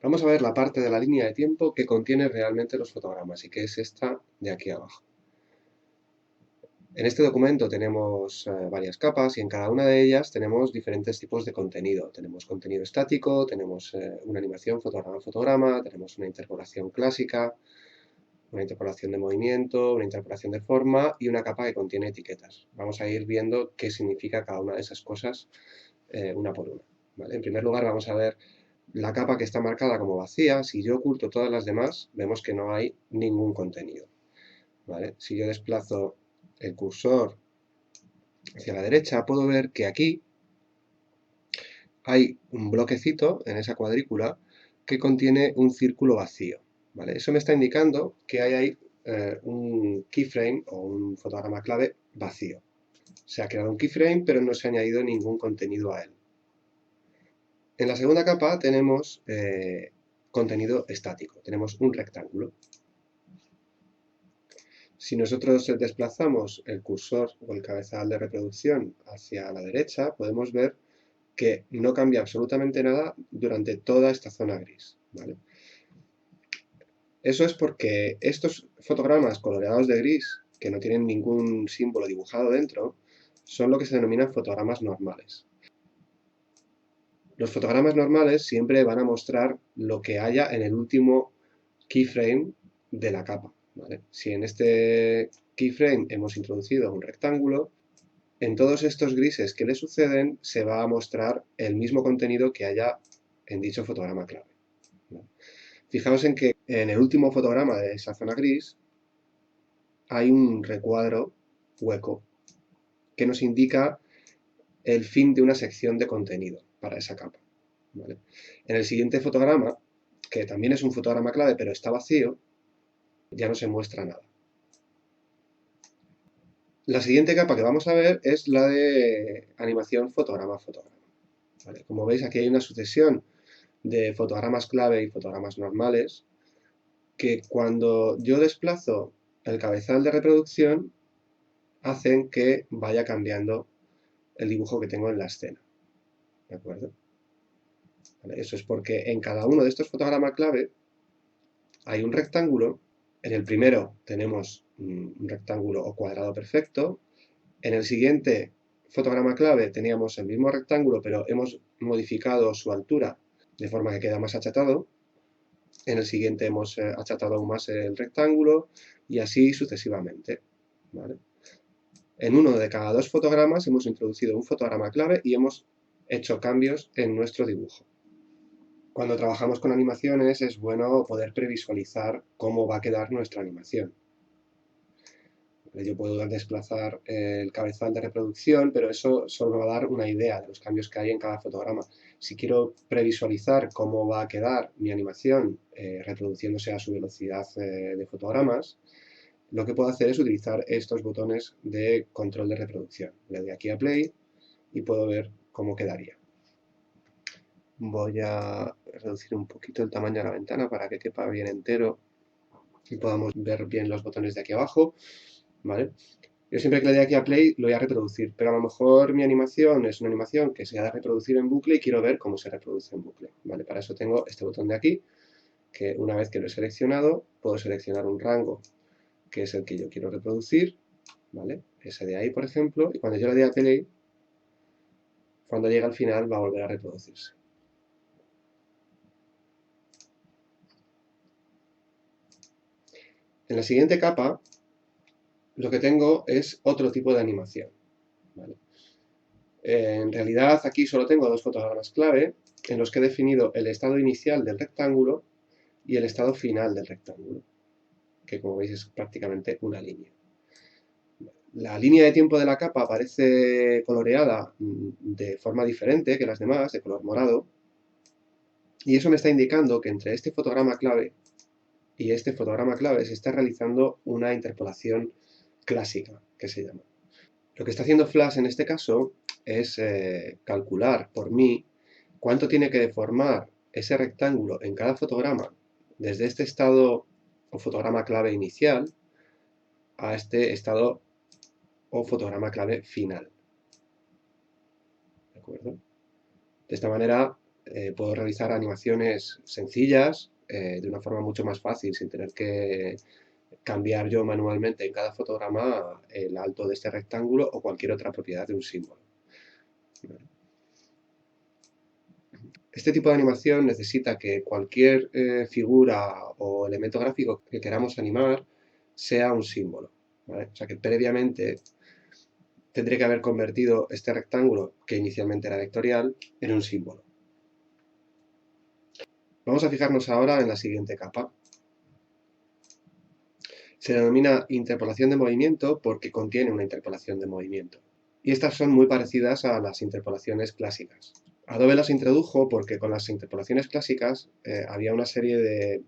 Vamos a ver la parte de la línea de tiempo que contiene realmente los fotogramas y que es esta de aquí abajo. En este documento tenemos varias capas y en cada una de ellas tenemos diferentes tipos de contenido. Tenemos contenido estático, tenemos una animación fotograma a fotograma, tenemos una interpolación clásica, una interpolación de movimiento, una interpolación de forma y una capa que contiene etiquetas. Vamos a ir viendo qué significa cada una de esas cosas una por una. ¿Vale? En primer lugar vamos a ver la capa que está marcada como vacía. Si yo oculto todas las demás, vemos que no hay ningún contenido. ¿Vale? Si yo desplazo el cursor hacia la derecha, puedo ver que aquí hay un bloquecito en esa cuadrícula que contiene un círculo vacío. ¿Vale? Eso me está indicando que hay ahí un keyframe o un fotograma clave vacío. Se ha creado un keyframe, pero no se ha añadido ningún contenido a él. En la segunda capa tenemos contenido estático, tenemos un rectángulo. Si nosotros desplazamos el cursor o el cabezal de reproducción hacia la derecha, podemos ver que no cambia absolutamente nada durante toda esta zona gris. ¿Vale? Eso es porque estos fotogramas coloreados de gris, que no tienen ningún símbolo dibujado dentro, son lo que se denominan fotogramas normales. Los fotogramas normales siempre van a mostrar lo que haya en el último keyframe de la capa. ¿Vale? Si en este keyframe hemos introducido un rectángulo, en todos estos grises que le suceden se va a mostrar el mismo contenido que haya en dicho fotograma clave. ¿Vale? Fijaos en que en el último fotograma de esa zona gris hay un recuadro hueco que nos indica el fin de una sección de contenido para esa capa. ¿Vale? En el siguiente fotograma, que también es un fotograma clave pero está vacío, ya no se muestra nada. La siguiente capa que vamos a ver es la de animación fotograma a fotograma. ¿Vale? Como veis, aquí hay una sucesión de fotogramas clave y fotogramas normales que cuando yo desplazo el cabezal de reproducción hacen que vaya cambiando el dibujo que tengo en la escena. ¿De acuerdo? ¿Vale? Eso es porque en cada uno de estos fotogramas clave hay un rectángulo. En el primero tenemos un rectángulo o cuadrado perfecto. En el siguiente fotograma clave teníamos el mismo rectángulo, pero hemos modificado su altura de forma que queda más achatado. En el siguiente hemos achatado aún más el rectángulo y así sucesivamente. ¿Vale? En uno de cada dos fotogramas hemos introducido un fotograma clave y hemos hecho cambios en nuestro dibujo. Cuando trabajamos con animaciones es bueno poder previsualizar cómo va a quedar nuestra animación. Yo puedo desplazar el cabezal de reproducción, pero eso solo me va a dar una idea de los cambios que hay en cada fotograma. Si quiero previsualizar cómo va a quedar mi animación reproduciéndose a su velocidad de fotogramas, lo que puedo hacer es utilizar estos botones de control de reproducción. Le doy aquí a play y puedo ver cómo quedaría. Voy a reducir un poquito el tamaño de la ventana para que quepa bien entero y podamos ver bien los botones de aquí abajo. ¿Vale? Yo siempre que le dé aquí a play lo voy a reproducir, pero a lo mejor mi animación es una animación que se ha de reproducir en bucle y quiero ver cómo se reproduce en bucle. ¿Vale? Para eso tengo este botón de aquí, que una vez que lo he seleccionado, puedo seleccionar un rango que es el que yo quiero reproducir, ¿vale? Ese de ahí, por ejemplo, y cuando yo le dé a play, cuando llegue al final va a volver a reproducirse. En la siguiente capa, lo que tengo es otro tipo de animación. ¿Vale? En realidad aquí solo tengo dos fotogramas clave en los que he definido el estado inicial del rectángulo y el estado final del rectángulo, que como veis es prácticamente una línea. La línea de tiempo de la capa aparece coloreada de forma diferente que las demás, de color morado, y eso me está indicando que entre este fotograma clave y este fotograma clave se está realizando una interpolación clásica, que se llama. Lo que está haciendo Flash en este caso es calcular por mí cuánto tiene que deformar ese rectángulo en cada fotograma desde este estado o fotograma clave inicial a este estado o fotograma clave final. ¿De acuerdo? De esta manera Puedo realizar animaciones sencillas de una forma mucho más fácil, sin tener que cambiar yo manualmente en cada fotograma el alto de este rectángulo o cualquier otra propiedad de un símbolo. Este tipo de animación necesita que cualquier figura o elemento gráfico que queramos animar sea un símbolo, ¿vale? O sea que previamente tendré que haber convertido este rectángulo, que inicialmente era vectorial, en un símbolo. Vamos a fijarnos ahora en la siguiente capa. Se denomina interpolación de movimiento porque contiene una interpolación de movimiento. Y estas son muy parecidas a las interpolaciones clásicas. Adobe las introdujo porque con las interpolaciones clásicas había una serie de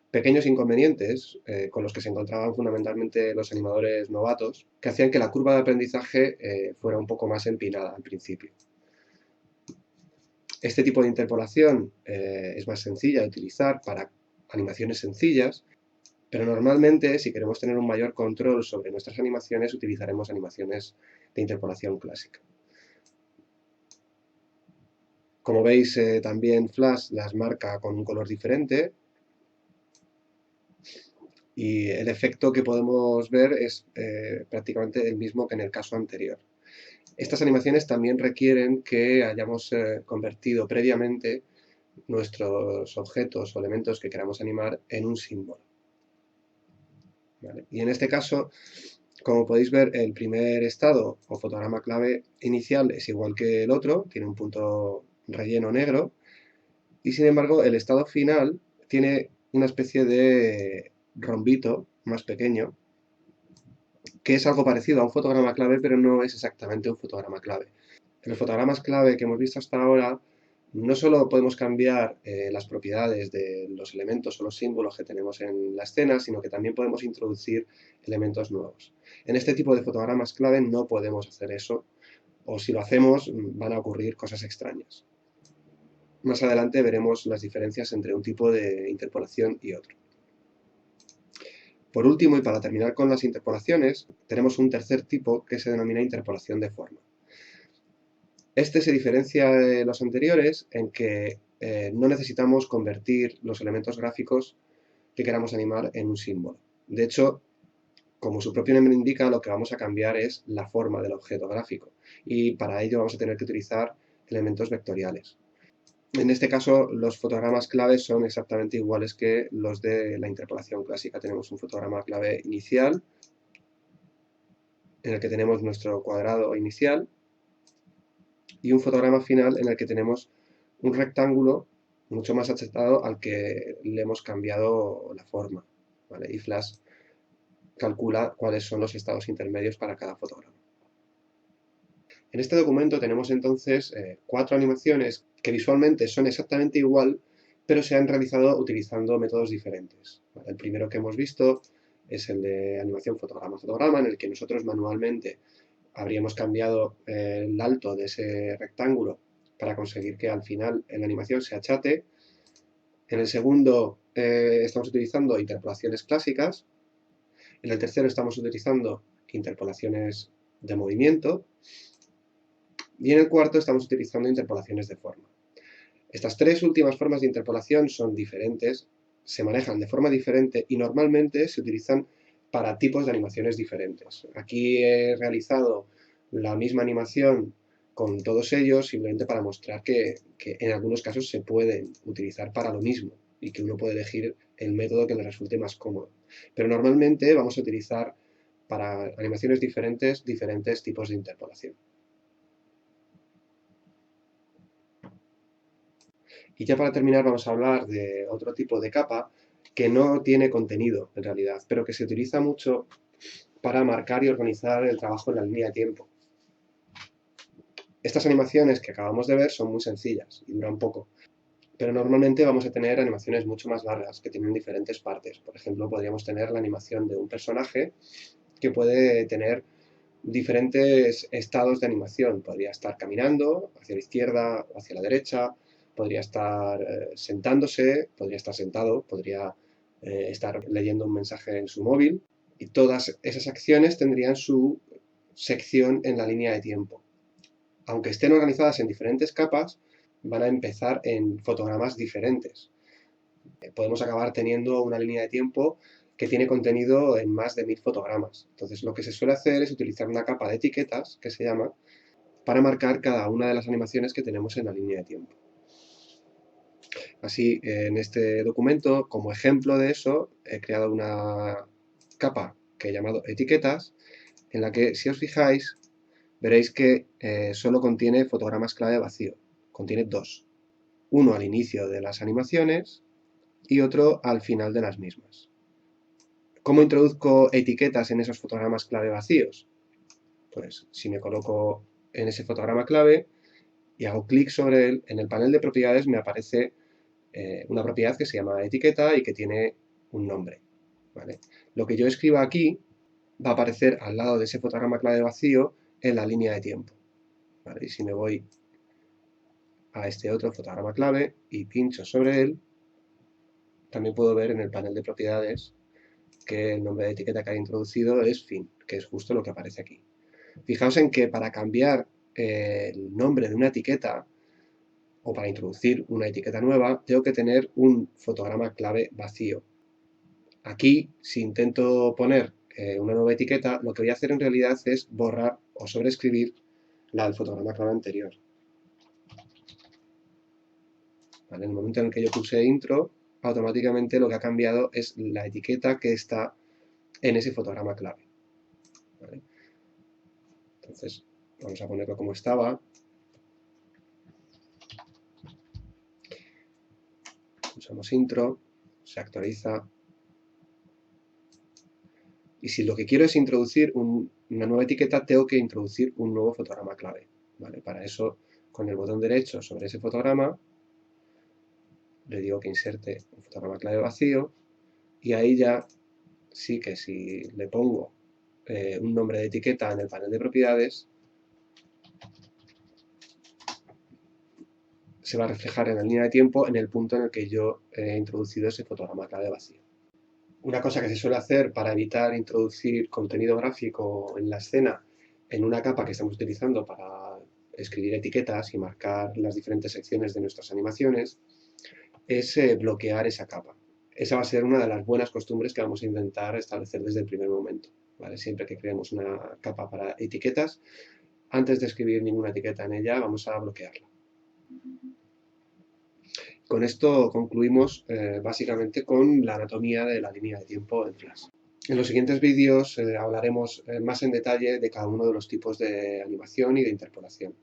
pequeños inconvenientes con los que se encontraban fundamentalmente los animadores novatos, que hacían que la curva de aprendizaje fuera un poco más empinada al principio. Este tipo de interpolación es más sencilla de utilizar para animaciones sencillas, pero normalmente si queremos tener un mayor control sobre nuestras animaciones utilizaremos animaciones de interpolación clásica. Como veis, también Flash las marca con un color diferente y el efecto que podemos ver es prácticamente el mismo que en el caso anterior. Estas animaciones también requieren que hayamos convertido previamente nuestros objetos o elementos que queramos animar en un símbolo. ¿Vale? Y en este caso, como podéis ver, el primer estado o fotograma clave inicial es igual que el otro, tiene un punto relleno negro, y sin embargo el estado final tiene una especie de rombito más pequeño, que es algo parecido a un fotograma clave, pero no es exactamente un fotograma clave. En los fotogramas clave que hemos visto hasta ahora, no solo podemos cambiar las propiedades de los elementos o los símbolos que tenemos en la escena, sino que también podemos introducir elementos nuevos. En este tipo de fotogramas clave no podemos hacer eso, o si lo hacemos van a ocurrir cosas extrañas. Más adelante veremos las diferencias entre un tipo de interpolación y otro. Por último, y para terminar con las interpolaciones, tenemos un tercer tipo que se denomina interpolación de forma. Este se diferencia de los anteriores en que no necesitamos convertir los elementos gráficos que queramos animar en un símbolo. De hecho, como su propio nombre indica, lo que vamos a cambiar es la forma del objeto gráfico y para ello vamos a tener que utilizar elementos vectoriales. En este caso, los fotogramas claves son exactamente iguales que los de la interpolación clásica. Tenemos un fotograma clave inicial, en el que tenemos nuestro cuadrado inicial, y un fotograma final en el que tenemos un rectángulo mucho más achatado al que le hemos cambiado la forma, ¿vale? Y Flash calcula cuáles son los estados intermedios para cada fotograma. En este documento tenemos entonces 4 animaciones que visualmente son exactamente igual, pero se han realizado utilizando métodos diferentes. ¿Vale? El primero que hemos visto es el de animación fotograma-fotograma, en el que nosotros manualmente habríamos cambiado el alto de ese rectángulo para conseguir que al final en la animación se achate. En el segundo estamos utilizando interpolaciones clásicas. En el tercero estamos utilizando interpolaciones de movimiento. Y en el cuarto estamos utilizando interpolaciones de forma. Estas tres últimas formas de interpolación son diferentes, se manejan de forma diferente y normalmente se utilizan para tipos de animaciones diferentes. Aquí he realizado la misma animación con todos ellos simplemente para mostrar que en algunos casos se pueden utilizar para lo mismo y que uno puede elegir el método que le resulte más cómodo. Pero normalmente vamos a utilizar para animaciones diferentes tipos de interpolación. Y ya para terminar vamos a hablar de otro tipo de capa que no tiene contenido en realidad, pero que se utiliza mucho para marcar y organizar el trabajo en la línea de tiempo. Estas animaciones que acabamos de ver son muy sencillas y duran poco, pero normalmente vamos a tener animaciones mucho más largas que tienen diferentes partes. Por ejemplo, podríamos tener la animación de un personaje que puede tener diferentes estados de animación. Podría estar caminando hacia la izquierda o hacia la derecha, podría estar sentándose, podría estar sentado, podría estar leyendo un mensaje en su móvil. Y todas esas acciones tendrían su sección en la línea de tiempo. Aunque estén organizadas en diferentes capas, van a empezar en fotogramas diferentes. Podemos acabar teniendo una línea de tiempo que tiene contenido en más de 1000 fotogramas. Entonces lo que se suele hacer es utilizar una capa de etiquetas, que se llama, para marcar cada una de las animaciones que tenemos en la línea de tiempo. Así, en este documento, como ejemplo de eso, he creado una capa que he llamado etiquetas, en la que, si os fijáis, veréis que solo contiene fotogramas clave vacío. Contiene dos. Uno al inicio de las animaciones y otro al final de las mismas. ¿Cómo introduzco etiquetas en esos fotogramas clave vacíos? Pues si me coloco en ese fotograma clave y hago clic sobre él, en el panel de propiedades me aparece una propiedad que se llama etiqueta y que tiene un nombre, ¿vale? Lo que yo escriba aquí va a aparecer al lado de ese fotograma clave vacío en la línea de tiempo, ¿vale? Y si me voy a este otro fotograma clave y pincho sobre él, también puedo ver en el panel de propiedades que el nombre de etiqueta que ha introducido es fin, que es justo lo que aparece aquí. Fijaos en que para cambiar el nombre de una etiqueta o para introducir una etiqueta nueva, tengo que tener un fotograma clave vacío. Aquí, si intento poner una nueva etiqueta, lo que voy a hacer en realidad es borrar o sobreescribir la del fotograma clave anterior. ¿Vale? En el momento en el que yo puse intro, automáticamente lo que ha cambiado es la etiqueta que está en ese fotograma clave. ¿Vale? Entonces, vamos a ponerlo como estaba. Pulsamos intro, se actualiza. Y si lo que quiero es introducir una nueva etiqueta, tengo que introducir un nuevo fotograma clave. ¿Vale? Para eso, con el botón derecho sobre ese fotograma, le digo que inserte un fotograma clave vacío y ahí ya sí que si le pongo un nombre de etiqueta en el panel de propiedades, se va a reflejar en la línea de tiempo en el punto en el que yo he introducido ese fotograma clave vacío. Una cosa que se suele hacer para evitar introducir contenido gráfico en la escena en una capa que estamos utilizando para escribir etiquetas y marcar las diferentes secciones de nuestras animaciones es bloquear esa capa. Esa va a ser una de las buenas costumbres que vamos a intentar establecer desde el primer momento, ¿vale? Siempre que creemos una capa para etiquetas, antes de escribir ninguna etiqueta en ella, vamos a bloquearla. Con esto concluimos básicamente con la anatomía de la línea de tiempo en Flash. En los siguientes vídeos hablaremos más en detalle de cada uno de los tipos de animación y de interpolación.